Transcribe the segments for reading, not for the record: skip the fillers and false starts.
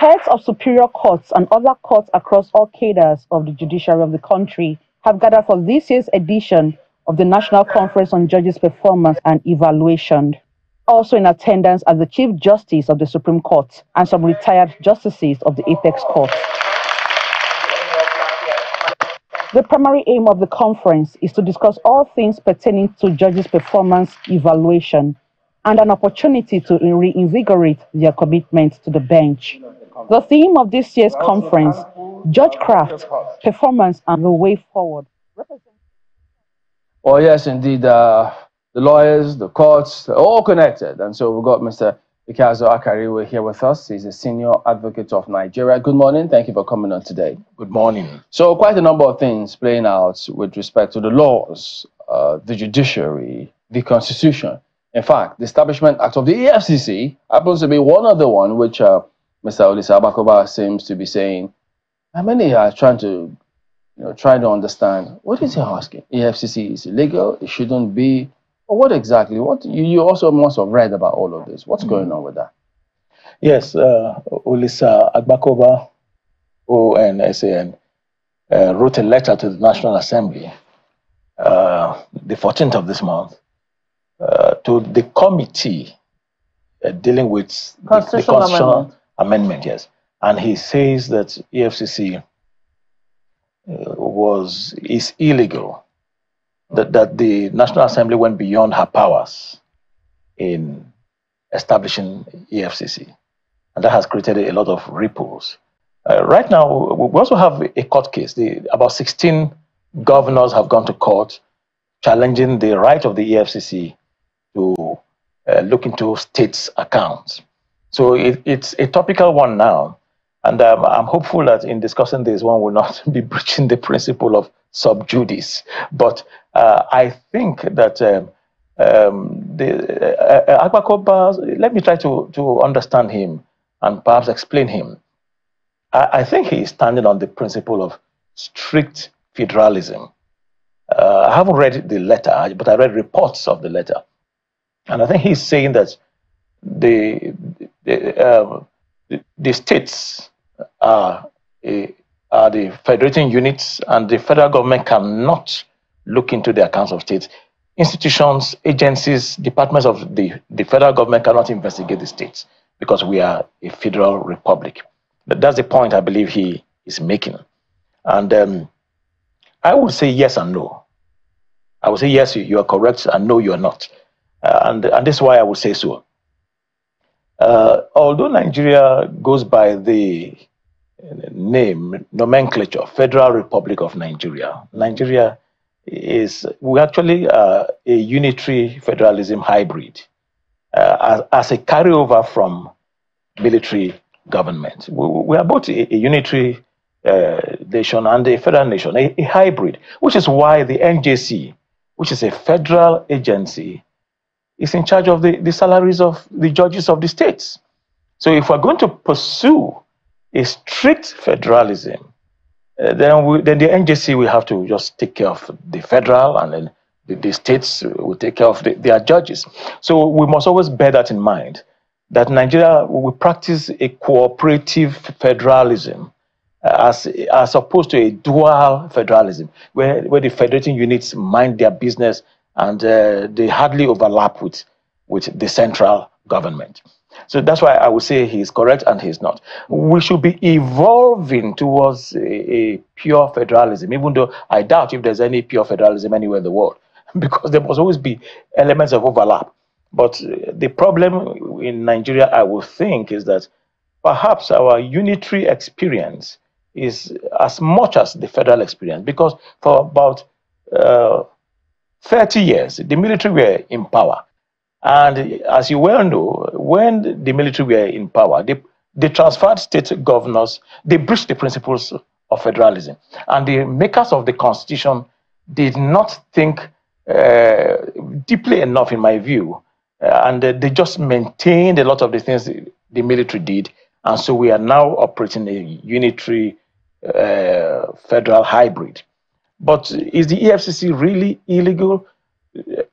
Heads of superior courts and other courts across all cadres of the judiciary of the country have gathered for this year's edition of the National Conference on Judges' Performance and Evaluation. Also in attendance are the Chief Justice of the Supreme Court and some retired justices of the Apex Court. The primary aim of the conference is to discuss all things pertaining to judges' performance evaluation and an opportunity to reinvigorate their commitment to the bench. The theme of this year's conference, Judgecraft, Performance and the Way Forward. Oh yes, indeed. The lawyers, the courts, they're all connected. And so we've got Mr. Ikazo Akariwe here with us. He's a senior advocate of Nigeria. Good morning. Thank you for coming on today. Good morning. So quite a number of things playing out with respect to the laws, the judiciary, the constitution. In fact, the Establishment Act of the EFCC happens to be one of the one which Mr. Olisa Abakoba seems to be saying. How many are trying to understand what is he asking? EFCC is illegal, it shouldn't be. Or what exactly? What you also must have read about all of this. What's going on with that? Yes, Olisa Abakoba, ONSAN, wrote a letter to the National Assembly the 14th of this month to the committee dealing with the constitutional amendment, yes. And he says that EFCC is illegal, that the National Assembly went beyond her powers in establishing EFCC. And that has created a lot of ripples. Right now, we also have a court case. About 16 governors have gone to court challenging the right of the EFCC to look into states' accounts. So it's a topical one now. And I'm hopeful that in discussing this, one will not be breaching the principle of sub judice. But I think that Agbakoba, let me try to understand him and perhaps explain him. I think he is standing on the principle of strict federalism. I haven't read the letter, but I read reports of the letter. And I think he's saying that the states are the federating units, and the federal government cannot look into the accounts of states. Institutions, agencies, departments of the federal government cannot investigate the states because we are a federal republic. That's the point I believe he is making. And I would say yes and no. I would say yes, you are correct, and no, you are not. And this is why I would say so. Although Nigeria goes by the nomenclature, Federal Republic of Nigeria, we actually a unitary federalism hybrid as a carryover from military government. We are both a unitary nation and a federal nation, a hybrid, which is why the NJC, which is a federal agency, is in charge of the salaries of the judges of the states. So if we're going to pursue a strict federalism, then the NJC will have to just take care of the federal, and then the states will take care of their judges. So we must always bear that in mind, that Nigeria will practice a cooperative federalism as opposed to a dual federalism, where the federating units mind their business and they hardly overlap with the central government. So that's why I would say he's correct and he's not. We should be evolving towards a pure federalism, even though I doubt if there's any pure federalism anywhere in the world, because there must always be elements of overlap. But the problem in Nigeria, I would think, is that perhaps our unitary experience is as much as the federal experience, because for about 30 years, the military were in power. And as you well know, when the military were in power, they transferred state governors, they breached the principles of federalism. And the makers of the Constitution did not think deeply enough, in my view, and they just maintained a lot of the things the military did. And so we are now operating a unitary federal hybrid. But is the EFCC really illegal?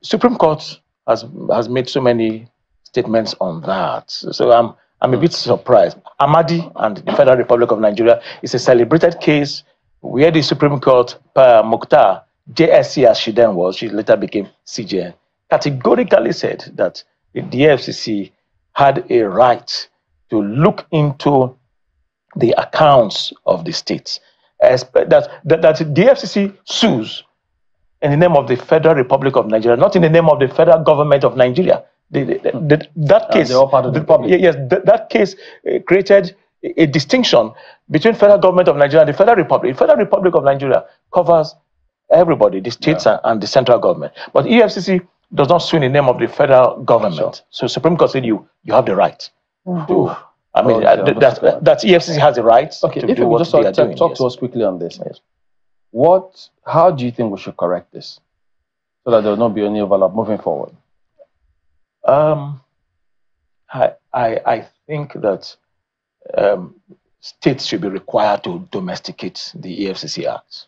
Supreme Court has made so many statements on that. So I'm a bit surprised. Amadi and the Federal Republic of Nigeria is a celebrated case where the Supreme Court, Mukhtar, JSC as she then was, she later became CJN, categorically said that the EFCC had a right to look into the accounts of the states. That the EFCC sues in the name of the Federal Republic of Nigeria, not in the name of the federal government of Nigeria. That case, they're all part of the Republic. Yes, that case created a distinction between federal government of Nigeria and the Federal Republic. The Federal Republic of Nigeria covers everybody, the states and the central government. But EFCC does not sue in the name of the federal government. Sure. So Supreme Court said you have the right to. I mean, that EFCC has the right to do what just they are doing. Talk to us quickly on this. Yes. How do you think we should correct this so that there will not be any overlap moving forward? I think that states should be required to domesticate the EFCC Act.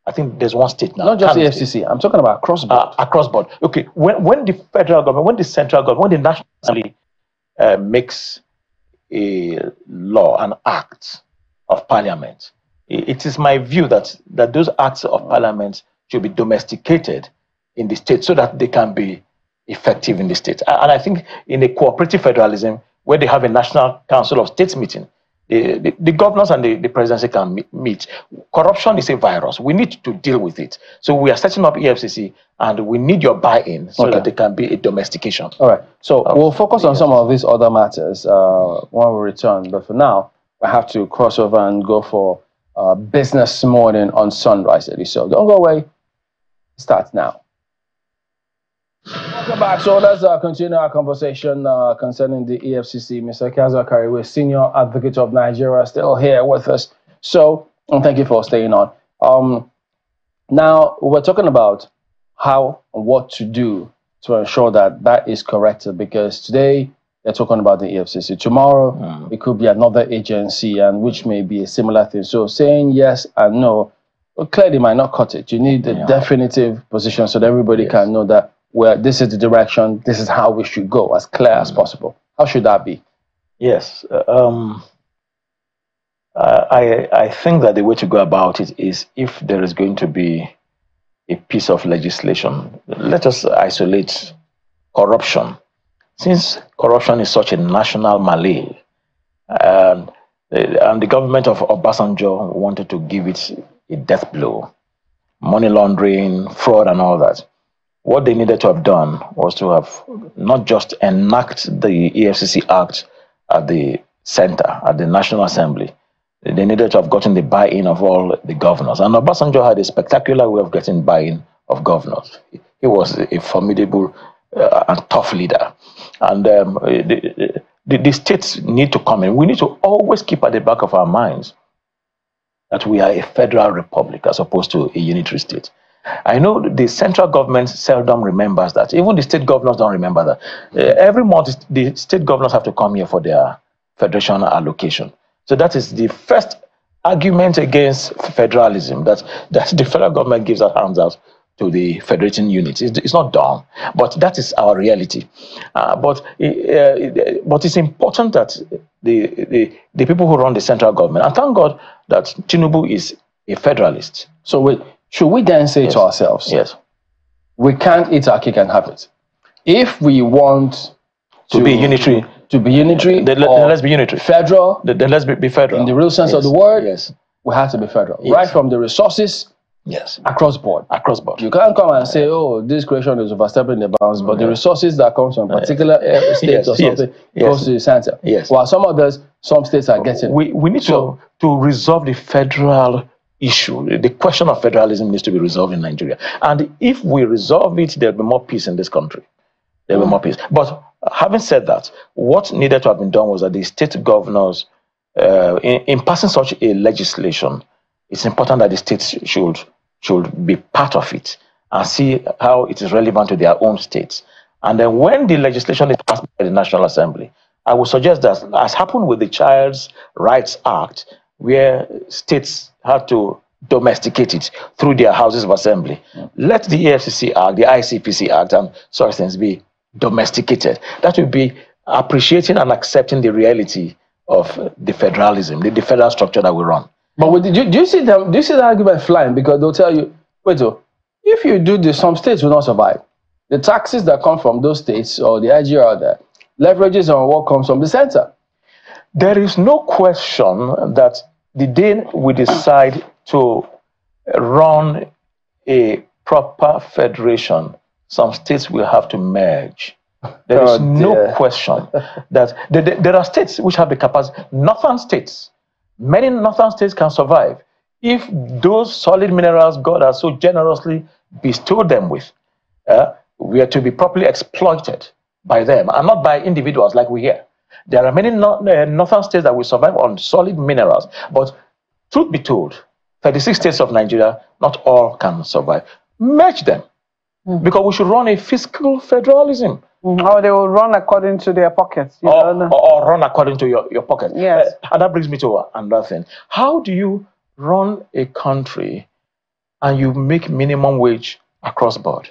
I think there's one state now. Not just the EFCC. I'm talking about across board. Across board. Okay. When the federal government, when the central government, when the National Assembly makes a law, an act of parliament, it is my view that those acts of parliament should be domesticated in the state so that they can be effective in the state. And I think in a cooperative federalism, where they have a National Council of States meeting, the governors and the presidency can meet. Corruption is a virus. We need to deal with it. So we are setting up EFCC, and we need your buy-in so that there can be a domestication. All right. So we'll focus on some of these other matters when we return. But for now, we have to cross over and go for Business Morning on Sunrise Daily. So don't go away. Start now. Welcome back. So let's continue our conversation concerning the EFCC. Mr. Kaza Kariwe, Senior Advocate of Nigeria, still here with us. So, and thank you for staying on. Now, we're talking about how and what to do to ensure that is corrected, because today they're talking about the EFCC. Tomorrow, it could be another agency, and which may be a similar thing. So saying yes and no, well, clearly might not cut it. You need a definitive position so that everybody can know that, well, this is the direction, this is how we should go, as clear as possible. How should that be? Yes. I think that the way to go about it is, if there is going to be a piece of legislation, let us isolate corruption. Since corruption is such a national malady, and the government of Obasanjo wanted to give it a death blow, money laundering, fraud and all that, what they needed to have done was to have not just enacted the EFCC Act at the center, at the National Assembly. They needed to have gotten the buy-in of all the governors. And Obasanjo had a spectacular way of getting buy-in of governors. He was a formidable and tough leader. And the states need to come in. We need to always keep at the back of our minds that we are a federal republic as opposed to a unitary state. I know the central government seldom remembers that. Even the state governors don't remember that. Every month, the state governors have to come here for their federation allocation. So that is the first argument against federalism, that the federal government gives our hands out to the federating units. It's not done, but that is our reality. But it's important that the people who run the central government, and thank God that Tinubu is a federalist. So should we then say to ourselves, yes, we can't eat our cake and have it? If we want to be unitary, then let's be unitary. Federal, then let's be federal. In the real sense of the word, yes, we have to be federal. Right from the resources, yes, across board. Across board. You can't come and say, oh, this creation is overstepping the bounds, but the resources that come from particular states or something goes to the center. Yes. While some states are getting. We need to resolve the federal issue. The question of federalism needs to be resolved in Nigeria. And if we resolve it, there'll be more peace in this country. There'll be more peace. But having said that, what needed to have been done was that the state governors, in passing such a legislation, it's important that the states should be part of it and see how it is relevant to their own states. And then when the legislation is passed by the National Assembly, I would suggest that, as happened with the Child's Rights Act, where states had to domesticate it through their houses of assembly, let the EFCC Act, the ICPC Act, and such things be domesticated. That would be appreciating and accepting the reality of the federalism, the federal structure that we run. But do you see them? Do you see the argument flying? Because they'll tell you, wait, if you do this, some states will not survive. The taxes that come from those states or the IGR there leverages on what comes from the center. There is no question that the day we decide to run a proper federation, some states will have to merge. There is no question that there are states which have the capacity. Northern states, many northern states can survive if those solid minerals God has so generously bestowed them with were to be properly exploited by them and not by individuals like we hear. There are many northern states that will survive on solid minerals, but truth be told, 36 states of Nigeria, not all can survive. Merge them, because we should run a fiscal federalism. Or they will run according to their pockets. Or run according to your pocket. Yes. And that brings me to another thing. How do you run a country and you make minimum wage across board?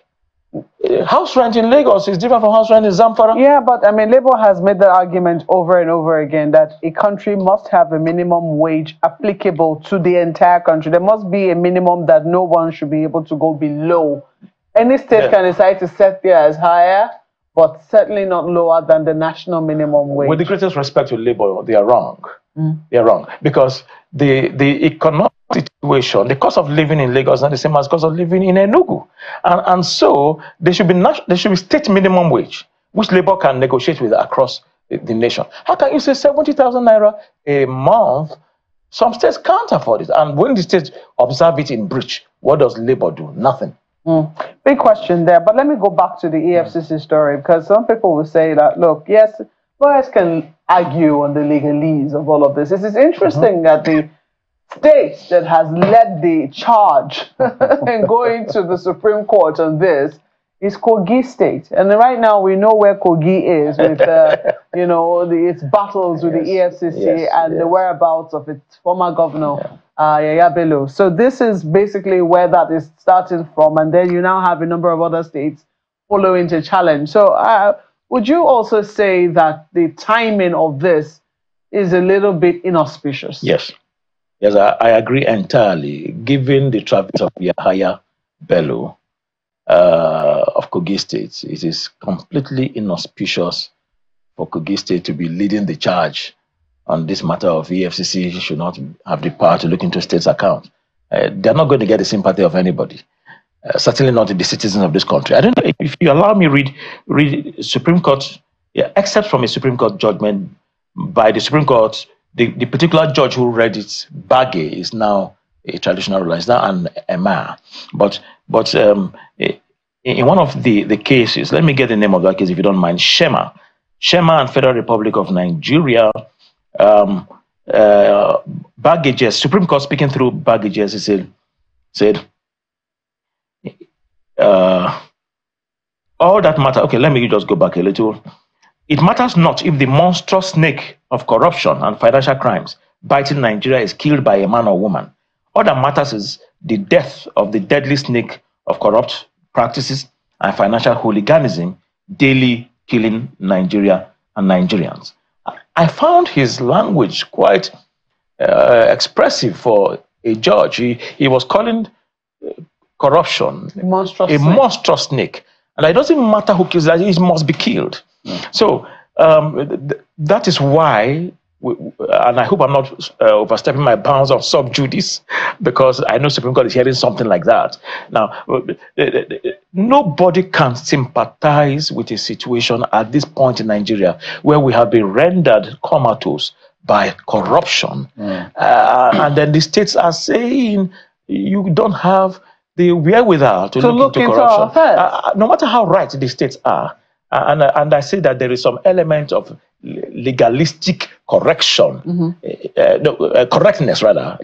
House rent in Lagos is different from house rent in Zamfara. Yeah, but I mean, Labour has made the argument over and over again that a country must have a minimum wage applicable to the entire country. There must be a minimum that no one should be able to go below. Any state can decide to set theirs higher, but certainly not lower than the national minimum wage. With the greatest respect to Labour, they are wrong. They are wrong because the economic situation, the cost of living in Lagos is not the same as the cost of living in Enugu, and so there should be state minimum wage, which Labour can negotiate with across the nation. How can you say 70,000 naira a month? Some states can't afford it, and when the states observe it in breach, what does Labour do? Nothing. Big question there, but let me go back to the EFCC story, because some people will say that, look, yes, lawyers can argue on the legalese of all of this. It is interesting that the state that has led the charge in going to the Supreme Court on this is Kogi State. And right now we know where Kogi is with, its battles with the EFCC and the whereabouts of its former governor, Yaya Bello. So this is basically where that is starting from. And then you now have a number of other states following to challenge. So would you also say that the timing of this is a little bit inauspicious? Yes. Yes, I agree entirely. Given the travels of Yahaya Bello of Kogi State, it is completely inauspicious for Kogi State to be leading the charge on this matter of EFCC should not have the power to look into state's account. They're not going to get the sympathy of anybody. Certainly not the citizens of this country. I don't know if you allow me read Supreme Court, except from a Supreme Court judgment by the Supreme Court. The particular judge who read it, Bagay, is now a traditional ruler. It's now an emir. But in one of the cases, let me get the name of that case if you don't mind. Shema and Federal Republic of Nigeria. Bagay, Supreme Court speaking through Bagay, said all that matter. Okay, let me just go back a little. It matters not if the monstrous snake of corruption and financial crimes biting Nigeria is killed by a man or woman. All that matters is the death of the deadly snake of corrupt practices and financial hooliganism daily killing Nigeria and Nigerians. I found his language quite expressive for a judge. He was calling corruption a monstrous snake. And it doesn't matter who kills that, it must be killed. So that is why, and I hope I'm not overstepping my bounds of sub judice, because I know Supreme Court is hearing something like that. Now, nobody can sympathize with a situation at this point in Nigeria where we have been rendered comatose by corruption. And then the states are saying you don't have the wherewithal to look into corruption. No matter how right the states are, and I say that there is some element of legalistic correctness,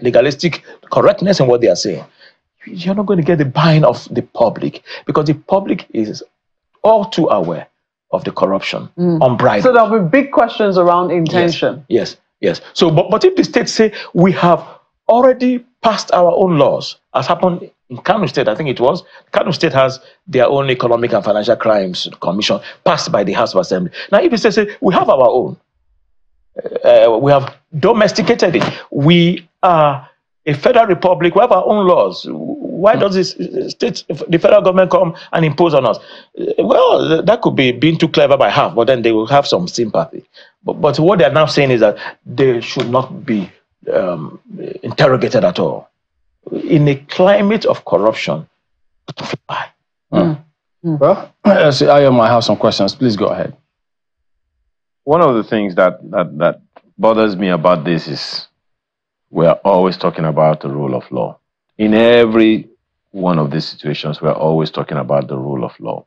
legalistic correctness in what they are saying. You're not going to get the buy-in of the public because the public is all too aware of the corruption, unbridled. So there'll be big questions around intention. Yes. So, but if the states say we have already passed our own laws, as happened in Kano State, I think it was, Kano State has their own Economic and Financial Crimes Commission passed by the House of Assembly. Now, if you say we have our own, we have domesticated it. We are a federal republic. We have our own laws. Why does the federal government come and impose on us? Well, that could be being too clever by half, but then they will have some sympathy. But what they are now saying is that they should not be interrogated at all. In a climate of corruption, why? Well, I might have some questions. Please go ahead. One of the things that bothers me about this is we're always talking about the rule of law. In every one of these situations, we're always talking about the rule of law.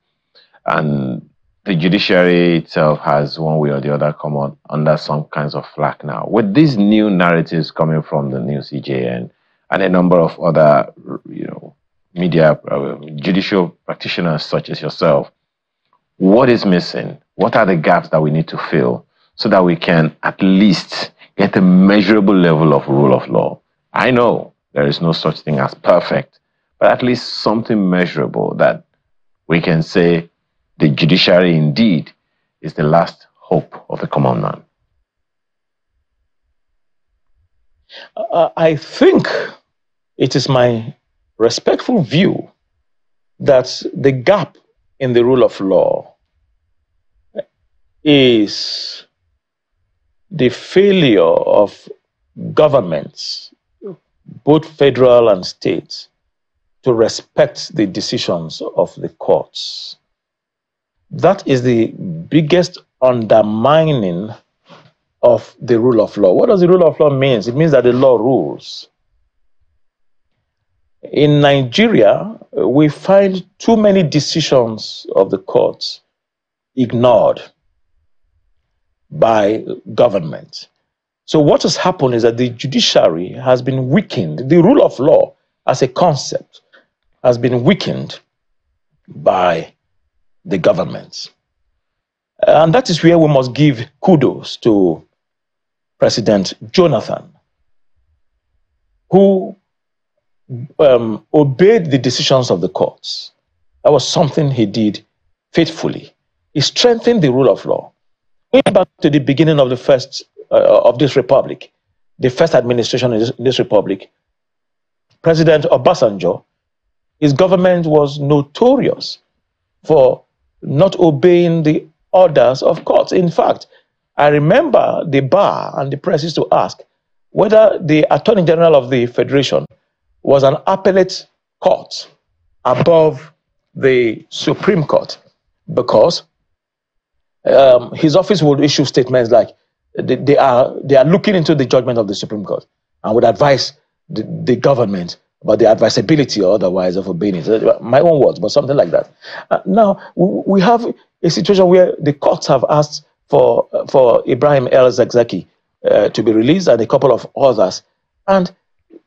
And the judiciary itself has one way or the other come on under some kinds of flack now. With these new narratives coming from the new CJN and a number of other, media, judicial practitioners such as yourself, what is missing? What are the gaps that we need to fill so that we can at least get a measurable level of rule of law? I know there is no such thing as perfect, but at least something measurable that we can say the judiciary indeed is the last hope of the common man. I think it is my respectful view that the gap in the rule of law is the failure of governments, both federal and state, to respect the decisions of the courts. That is the biggest undermining of the rule of law. What does the rule of law mean? It means that the law rules. In Nigeria, we find too many decisions of the courts ignored by government. So what has happened is that the judiciary has been weakened. The rule of law as a concept has been weakened by the government. And that is where we must give kudos to President Jonathan, who obeyed the decisions of the courts. That was something he did faithfully. He strengthened the rule of law. Going back to the beginning of the first of this republic, the first administration in this republic, President Obasanjo, his government was notorious for not obeying the orders of courts. In fact, I remember the bar and the press used to ask whether the Attorney General of the Federation was an appellate court above the Supreme Court, because his office would issue statements like they are looking into the judgment of the Supreme Court and would advise the government about the advisability or otherwise of obeying it. My own words, but something like that. Now, we have a situation where the courts have asked for Ibrahim El-Zakzaky to be released and a couple of others, and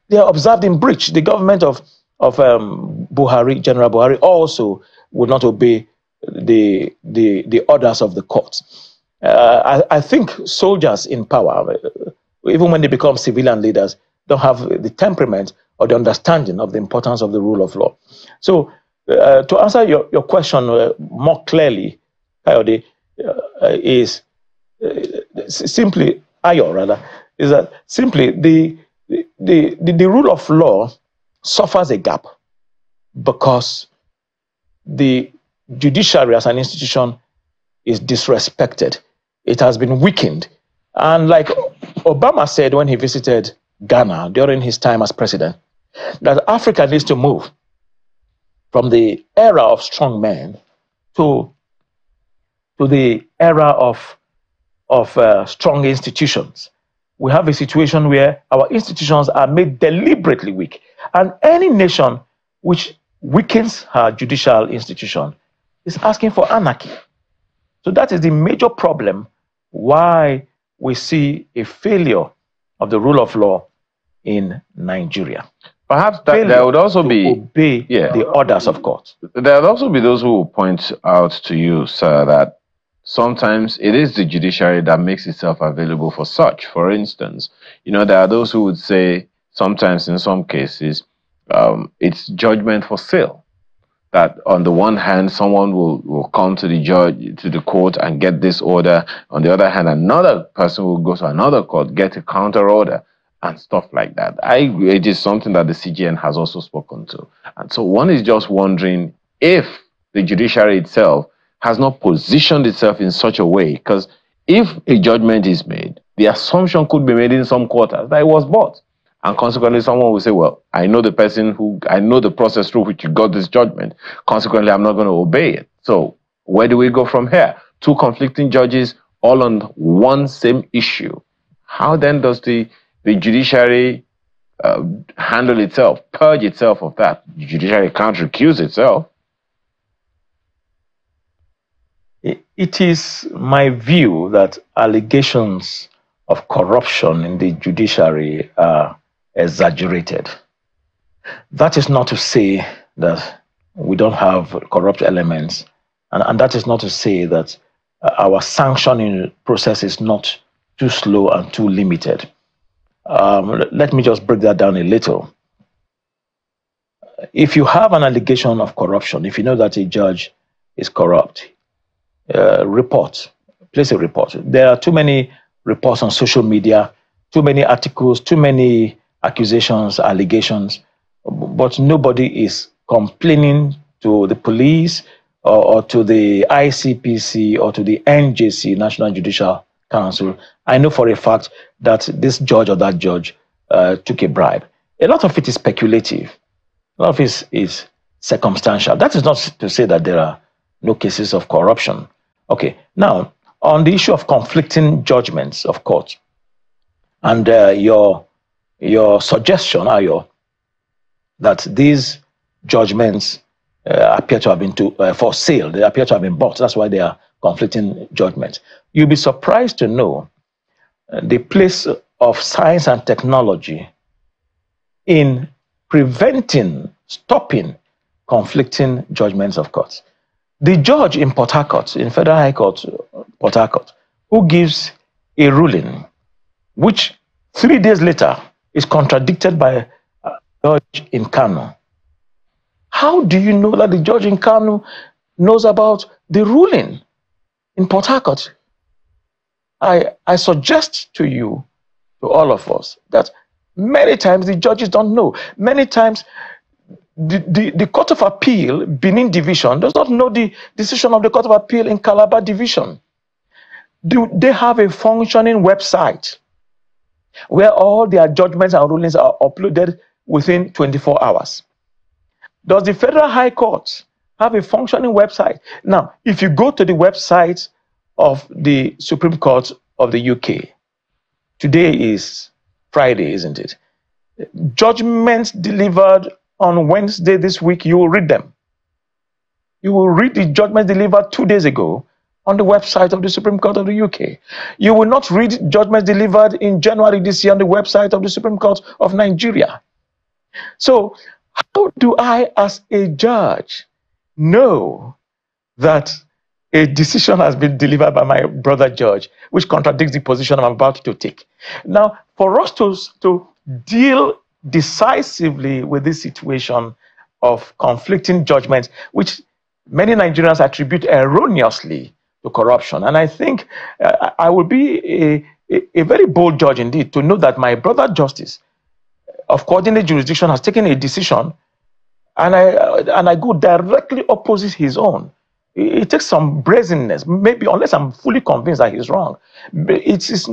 they are observed in breach. The government of Buhari, General Buhari, also would not obey the orders of the courts. I think soldiers in power, even when they become civilian leaders, don't have the temperament or the understanding of the importance of the rule of law. So to answer your question more clearly, Kayode, is simply, Ayo rather, is that simply the rule of law suffers a gap because the judiciary as an institution is disrespected. It has been weakened. And like Obama said when he visited Ghana during his time as president, that Africa needs to move from the era of strong men to the era of strong institutions. We have a situation where our institutions are made deliberately weak. And any nation which weakens her judicial institution is asking for anarchy. So that is the major problem why we see a failure of the rule of law in Nigeria. Perhaps there would also be obey the orders of court. There would also be those who will point out to you, sir, that sometimes it is the judiciary that makes itself available for such. For instance, there are those who would say sometimes in some cases it's judgment for sale. That on the one hand, someone will come to the judge, to the court, and get this order. On the other hand, another person will go to another court, get a counter order, and stuff like that. It is something that the CGN has also spoken to. And so one is just wondering if the judiciary itself has not positioned itself in such a way, because if a judgment is made, the assumption could be made in some quarters that it was bought. And consequently, someone will say, well, I know the process through which you got this judgment. Consequently, I'm not going to obey it. So where do we go from here? Two conflicting judges all on one same issue. How then does the judiciary handle itself, purge itself of that? The judiciary can't recuse itself. It is my view that allegations of corruption in the judiciary are exaggerated. That is not to say that we don't have corrupt elements, and that is not to say that our sanctioning process is not too slow and too limited. Let me just break that down a little. If you have an allegation of corruption, if you know that a judge is corrupt, place a report. There are too many reports on social media, too many articles, too many accusations, allegations, but nobody is complaining to the police or to the ICPC or to the NJC, National Judicial Council. I know for a fact that this judge or that judge took a bribe. A lot of it is speculative. A lot of it is circumstantial. That is not to say that there are no cases of corruption. Okay, now, on the issue of conflicting judgments of court, and your suggestion, Ayo, that these judgments appear to have been for sale, they appear to have been bought. That's why they are conflicting judgments. You'll be surprised to know the place of science and technology in preventing, stopping conflicting judgments of courts. The judge in Port Harcourt, in Federal High Court, Port Harcourt, who gives a ruling, which 3 days later is contradicted by a judge in Kano. How do you know that the judge in Kano knows about the ruling in Port Harcourt? I suggest to you, to all of us, that many times the judges don't know. Many times the Court of Appeal, Benin Division, does not know the decision of the Court of Appeal in Calabar Division. They have a functioning website where all their judgments and rulings are uploaded within 24 hours. Does the Federal High Court have a functioning website? Now, if you go to the website of the Supreme Court of the UK, today is Friday, isn't it? Judgments delivered on Wednesday this week, you will read them. You will read the judgment delivered 2 days ago on the website of the Supreme Court of the UK. You will not read judgments delivered in January this year on the website of the Supreme Court of Nigeria. So, how do I, as a judge, know that a decision has been delivered by my brother judge, which contradicts the position I'm about to take? Now, for us to deal decisively with this situation of conflicting judgments, which many Nigerians attribute erroneously to corruption. And I think I will be a very bold judge indeed to know that my brother justice of coordinate jurisdiction has taken a decision and I go directly opposite his own. It takes some brazenness, maybe, unless I'm fully convinced that he's wrong. But it's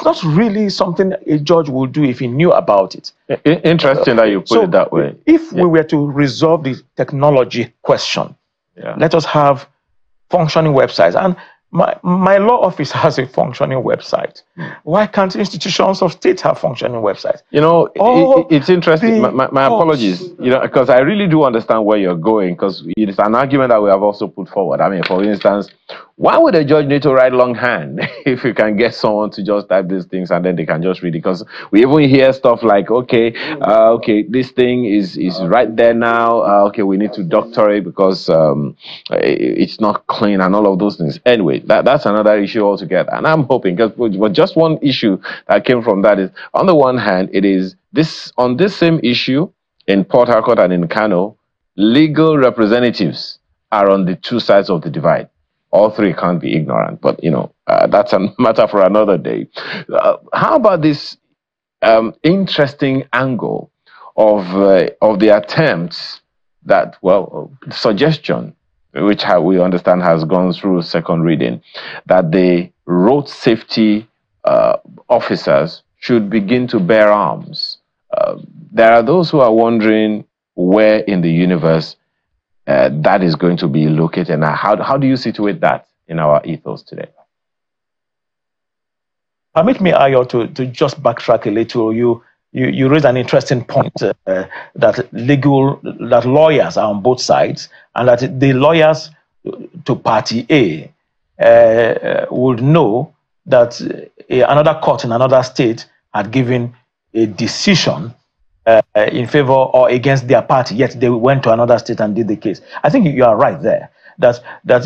not really something a judge will do if he knew about it. Interesting that you put it that way. If we were to resolve the technology question, let us have functioning websites. And my law office has a functioning website. Why can't institutions of state have functioning websites? You know, it's interesting. My apologies, you know, because I really do understand where you're going, because it's an argument that we have also put forward. I mean, for instance, why would a judge need to write longhand if you can get someone to just type these things and then they can just read it? Because we even hear stuff like, okay, this thing is right there now. Okay, we need to doctor it because it's not clean and all of those things. Anyway, that's another issue altogether. And I'm hoping, because just one issue that came from that is, on the one hand, it is this on this same issue, in Port Harcourt and in Kano, legal representatives are on the two sides of the divide. All three can't be ignorant, but that's a matter for another day. How about this interesting angle of the attempts that, suggestion, which we understand has gone through second reading, that the road safety officers should begin to bear arms. There are those who are wondering where in the universe that is going to be located. And how do you situate that in our ethos today? Permit me, Ayo, to just backtrack a little. You raised an interesting point that lawyers are on both sides, and that the lawyers to Party A would know that another court in another state had given a decision in favor or against their party, yet they went to another state and did the case. I think you are right there, that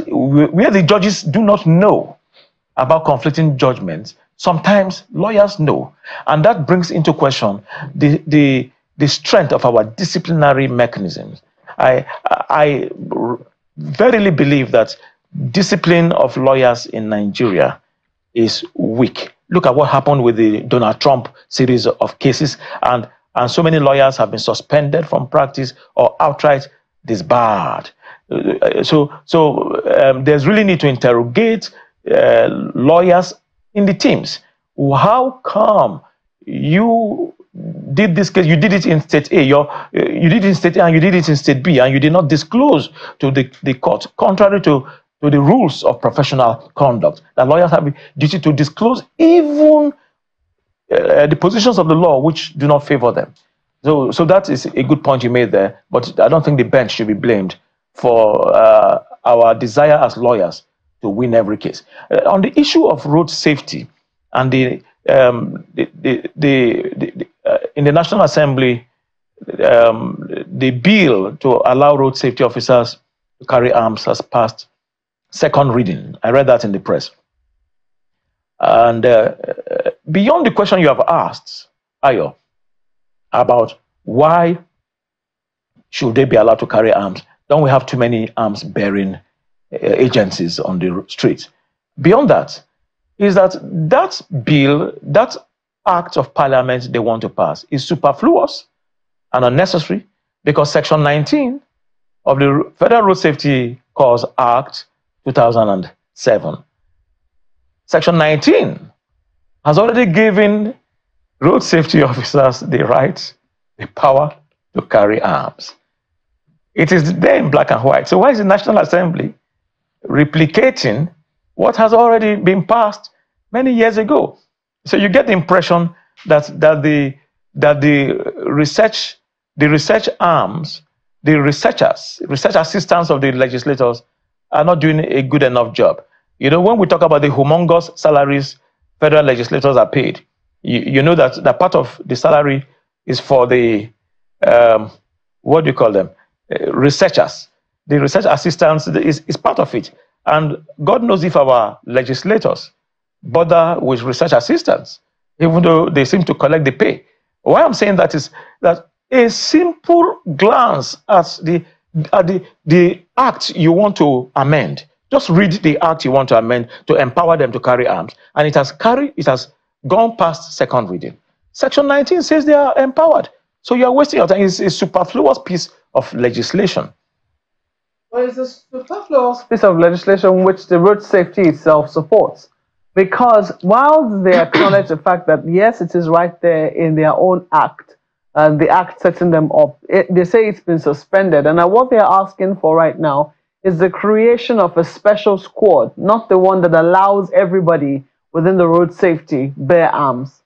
where the judges do not know about conflicting judgments, sometimes lawyers know. And that brings into question the strength of our disciplinary mechanisms. I verily believe that discipline of lawyers in Nigeria is weak. Look at what happened with the Donald Trump series of cases, and so many lawyers have been suspended from practice or outright disbarred. So there's really need to interrogate lawyers in the teams. How come you did this case? You did it in state A, you did it in state A, and you did it in state B, and you did not disclose to the court, contrary to the rules of professional conduct. That lawyers have a duty to disclose even the positions of the law which do not favor them. So that is a good point you made there, but I don't think the bench should be blamed for our desire as lawyers to win every case. On the issue of road safety, and in the National Assembly, the bill to allow road safety officers to carry arms has passed second reading. I read that in the press. And beyond the question you have asked, Ayo, about why should they be allowed to carry arms, don't we have too many arms-bearing agencies on the streets? Beyond that, is that bill, that act of parliament they want to pass is superfluous and unnecessary, because Section 19 of the Federal Road Safety Cause Act 2007, Section 19 has already given road safety officers the right, the power to carry arms. It is there in black and white. So why is the National Assembly replicating what has already been passed many years ago? So you get the impression that the research arms, the research assistants of the legislators are not doing a good enough job. When we talk about the humongous salaries federal legislators are paid, you know that part of the salary is for the, what do you call them? Researchers. The research assistants is part of it. And God knows if our legislators bother with research assistants, even though they seem to collect the pay. Why I'm saying that is that a simple glance at the act you want to amend, just read the act you want to amend to empower them to carry arms, and it has gone past second reading. Section 19 says they are empowered. So you are wasting your time. It's a superfluous piece of legislation. Well, it's a superfluous piece of legislation which the road safety itself supports. Because while they acknowledge the fact that, yes, it is right there in their own act, and the act setting them up, they say it's been suspended. And what they're asking for right now is the creation of a special squad, not the one that allows everybody within the road safety bear arms.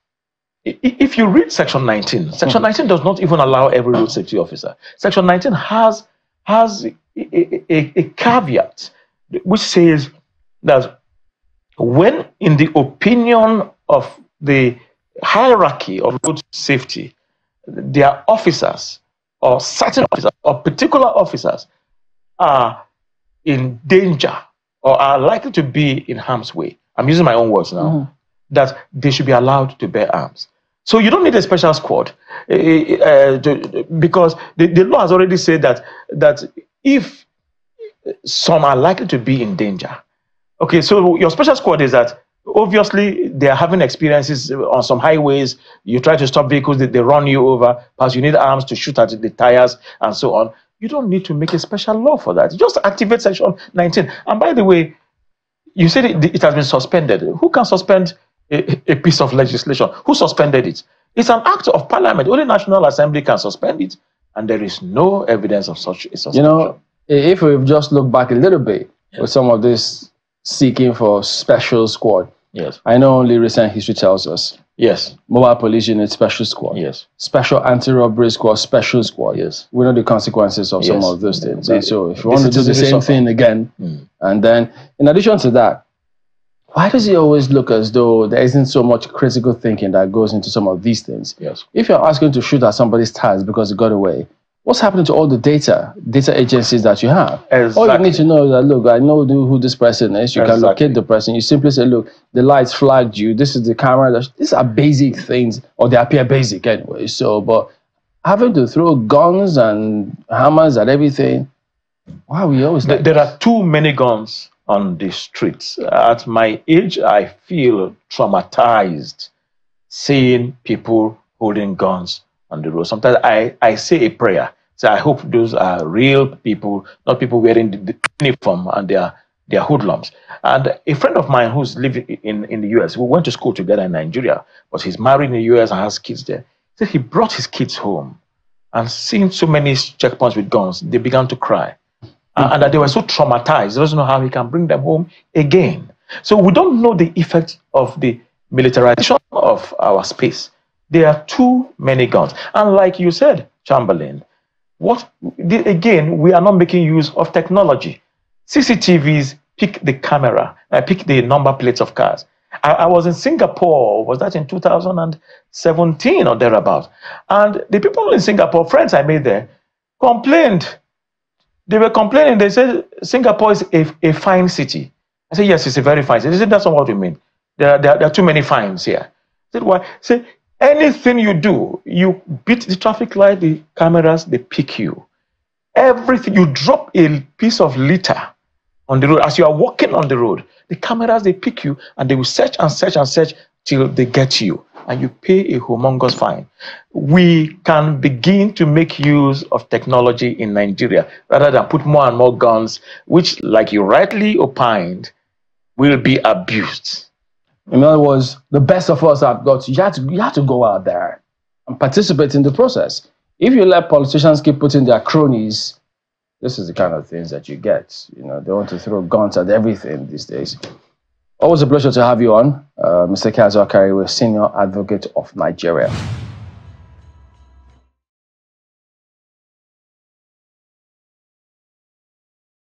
If you read Section 19, Section 19 does not even allow every road safety officer. Section 19 has a caveat which says that when, in the opinion of the hierarchy of road safety, their officers or certain officers or particular officers are in danger or are likely to be in harm's way, I'm using my own words now, that they should be allowed to bear arms. So you don't need a special squad because the law has already said that if some are likely to be in danger. Okay, so your special squad is that obviously they are having experiences on some highways. You try to stop vehicles, they run you over. Perhaps you need arms to shoot at the tires and so on. You don't need to make a special law for that. You just activate Section 19. And by the way, you said it has been suspended. Who can suspend a piece of legislation? Who suspended it? It's an act of parliament. Only National Assembly can suspend it. And there is no evidence of such a suspension. You know, if we've just looked back a little bit with some of this seeking for special squad. Yes. I know only recent history tells us. Yes. Mobile police unit, special squad. Yes. Special anti-robbery squad, special squad. Yes. We know the consequences of some of those things. And so if you want to do the citizens same suffer. thing again, and then in addition to that, why does it always look as though there isn't so much critical thinking that goes into some of these things? Yes. If you're asking to shoot at somebody's tires because it got away, what's happening to all the data agencies that you have? Exactly. All you need to know is that, look, I know who this person is. You can locate the person. You simply say, look, the lights flagged you. This is the camera. These are basic things, or they appear basic anyway. So, but having to throw guns and hammers at everything, why are we always like There are too many guns on the streets. At my age, I feel traumatized seeing people holding guns on the road. Sometimes I say a prayer. So I hope those are real people, not people wearing the uniform and their hoodlums. And a friend of mine who's living in the US, we went to school together in Nigeria, but he's married in the US and has kids there. So he brought his kids home and seeing so many checkpoints with guns, they began to cry. And that they were so traumatized, he doesn't know how he can bring them home again. So we don't know the effect of the militarization of our space. There are too many guns. And like you said, Chamberlain, again, we are not making use of technology. CCTVs pick the camera, pick the number plates of cars. I was in Singapore, was that in 2017 or thereabouts? And the people in Singapore, friends I made there, complained. They were complaining. They said Singapore is a fine city. I said, yes, it's a very fine city. They said, that's not what we mean. There are too many fines here. I said, why? I said, anything you do, you beat the traffic light, the cameras, they pick you. Everything, you drop a piece of litter on the road. As you are walking on the road, the cameras, they pick you and they will search and search and search till they get you. And you pay a humongous fine. We can begin to make use of technology in Nigeria rather than put more and more guns, which, like you rightly opined, will be abused. In other words, the best of us have got, you have to go out there and participate in the process. If you let politicians keep putting their cronies, this is the kind of things that you get. You know, they want to throw guns at everything these days. Always a pleasure to have you on, Mr. Kazu Akariwe, Senior Advocate of Nigeria.